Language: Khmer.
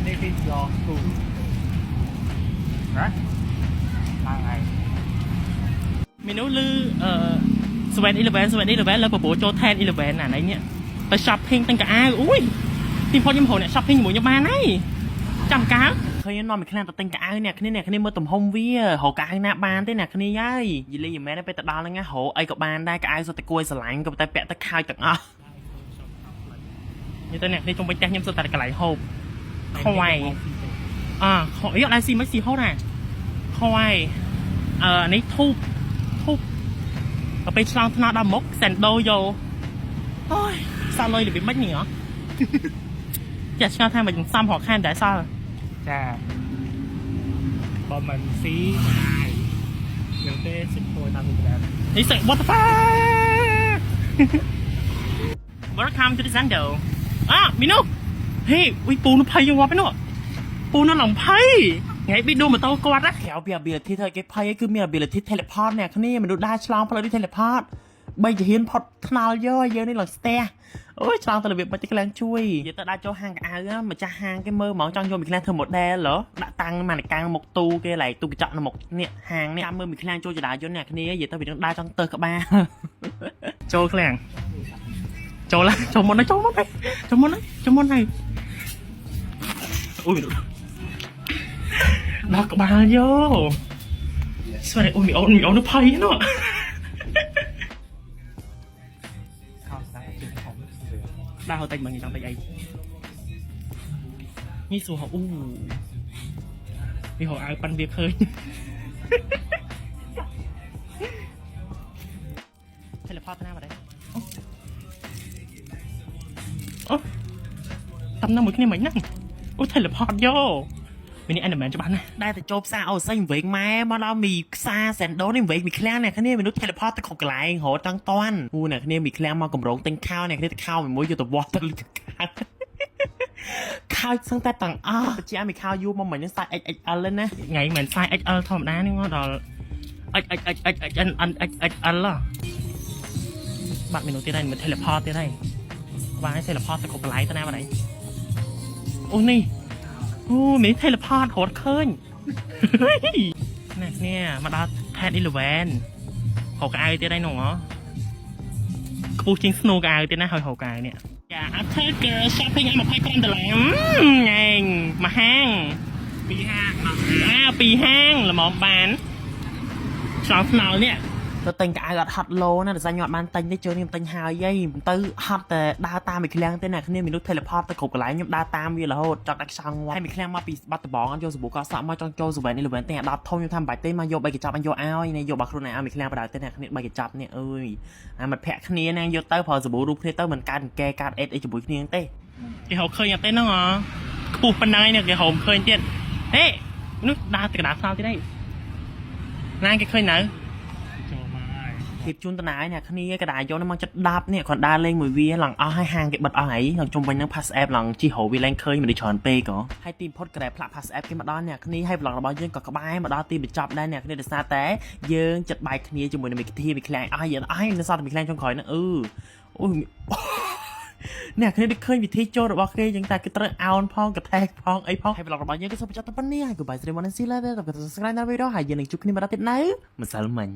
this is your school right ឡើងហើយមាននោះលឺ7-Elevenแล้วបបោចូល 10-Eleven អានេះនេះទៅ shopping ទាំងកៅអៅអូយទីផុតខ្ញុំហៅអ្នក shopping ជាមួយខ្ញុំបានហើយចាំកៅឃើញនាំមួយខ្លាំងទៅទិញកៅអៅអ្នកគ្នាមើលទំហំវារកកៅអៅណាបានទេអ្នកគ្នាហើយយីលីមិនមែនទៅដល់ហ្នឹងហៅអីក៏បានដែរកៅអៅសុទ្ធតែគួយស្រឡាញ់ក៏តែពាក់ទៅខោចទាំងអស់នេះទៅអ្នកនេះជុំវិញផ្ទះខ្ញុំសុទ្ធតែកន្លែងហូបខ្វាយខអីអត់ដែរស៊ីមិនស៊ីហូបណាខ្វាយនេះធូបទៅពេលឆ្លងថ្នោតដល់មុខសែនដូយកអូយសល់លុយរបៀបម៉េចនេះហ៎ចាឆ្ងល់ថាមិនសំរកខានតែសល់ចាបើមិនស៊ីហើយយើងទេសិទ្ធិតាមនេះដែរនេះសិ what the fuck welcome to the Sando មីនូហេអ៊ុយពូនោះភ័យយកទៅនោះពូនោះឡងភ័យថ្ងៃប៊ីដូម៉ូតូគាត់ណាក្រៅពី ability ធ្វើគេភ័យគឺមាន ability teleport អ្នកគ្នាមនុស្សដើរឆ្លងផ្លូវនេះ teleport បីជាហ៊ានផុតថ្នល់យកយើងនេះឡើងស្ទះអូយឆ្លងទៅរបៀបមិនទៅក្លាំងជួយនិយាយទៅដាក់ចូលហាងកៅអៅម្ចាស់ហាងគេមើលហ្មងចង់យកមីក្លាំងធ្វើ model ហ៎ដាក់តាំងមកកាំងមុខទូគេឡែកទូកញ្ចក់នៅមុខនេះហាងនេះតាមមើលមីក្លាំងចូលចរាយន្តអ្នកគ្នានិយាយទៅវានឹងដើរចង់ទៅក្បាលចូលក្លាំងចូលឡាចូលមុនហើយហើយអូយដល់ក្បាលយកស្វែងអូមីអូននោះភ័យនោះដើរហៅតែមិនចង់តែអីនេះសួរអូនេះហៅអាវប៉ាន់វាឃើញteleport ណាមកដែរអូតាមនៅមួយគ្នាមិនហ្នឹងអូ teleport យកមានអេនមែនច្បាស់ណាស់ដែលទៅចូលផ្សារអូស័យវិញម៉ែមកដល់មីខ្សាសែនដូនេះវិញមីឃ្លាំងអ្នកគ្នាមនុស្ស teleport ទៅគ្រប់កន្លែងរត់តាំងតាន់អូអ្នកគ្នាមីឃ្លាំងមកកម្រងទិញខោអ្នកគ្នាទៅខោមួយយកទៅវាស់ទៅខោសឹងតែទាំងអស់បញ្ជាមីខោយូរមកមិញនឹង size XXL ណាថ្ងៃមិន size XL ធម្មតានេះមកដល់ XXL បាត់មីនូទៀតហើយមិន teleport ទៀតហើយបាន teleport ទៅគ្រប់កន្លែងទៅណាបាត់ហើយអូនេះអូមាន teleport រត់ឃើញនេះមកដល់ 10-Eleven ហៅកៅអៅទៀតហើយនោះហ៎ខ្ពស់ជាង snow កៅអៅទៀតណាហើយហៅកៅអៅនេះចា after girl shopping ឲ្យ$25ញ៉ែងមកហាងពីហាងល្មមបានឆ្លងថ្នល់នេះទៅទិញកៅអៅអត់ហត់ឡូណាតែញ៉ាំអត់បានទិញទេជឿខ្ញុំទិញហើយហីមិនទៅហត់តែដើរតាមមីឃ្លាំងទេណាគ្នាមនុស្ស teleport ទៅគ្រប់កន្លែងខ្ញុំដើរតាមវារហូតចង់ដាក់ខ្សងហើយមីឃ្លាំងមកពីបាត់ដំបងអត់យកសាប៊ូកោសក់មកចង់ចូល 7-Eleven ទេអា10ធំខ្ញុំថាមិនបាច់ទេមកយក3កញ្ចប់អញយកឲ្យនេះយករបស់ខ្លួនឯងឲ្យមីឃ្លាំងបដៅទេណាគ្នា3កញ្ចប់នេះអើយអាមិត្តភក្តិគ្នាណាយកទៅប្រើសាប៊ូរូបគ្នាទៅមិនកើតកែកើតអេតអីជាមួយគ្នាទេគេហៅឃើញអត់ទេហ្នឹងខ្ពស់ប៉ុណ្ណឹងនេះគេហៅឃើញទៀតហេនោះដើរទៅកណ្ដាលខ្នល់ទៀតហើយណាគេឃើញនៅពីជូនតណាយអ្នកគ្នាកដាយកមកចិត្ត10នេះគាត់ដើរលេងមួយវាឡើងអស់ហើយហាងគេបិទអស់ហើយឡើងជុំវិញនឹង pass app ឡើងជីហៅវាលេងឃើញមិនដូចច្រើនពេកក៏ហើយទីផុតក្រែផ្លាក់ pass app គេមកដល់អ្នកគ្នាហើយប្លង់របស់យើងក៏ក្បែរមកដល់ទីបញ្ចប់ដែរអ្នកគ្នាដោយសារតែយើងចិត្តបាយគ្នាជាមួយនឹងមីគធីមីខ្លាំងអស់យើងអស់នៅសតមីខ្លាំងចុងក្រោយហ្នឹងអូយអ្នកគ្នាដូចឃើញវិធីចូលរបស់គេចឹងតែគេត្រូវអោនផងកថែកផងអីផងហើយប្លង់របស់យើងក៏សូមបញ្ចប់តែប៉ុណ្្នេះហើយ Goodbye ស្រីមកនឹងស៊ីឡាទៅ subscribe ដល់វីដេអូហើយយើងនឹងជួបគ្នាម្ដងទៀតនៅម្សិលមិញ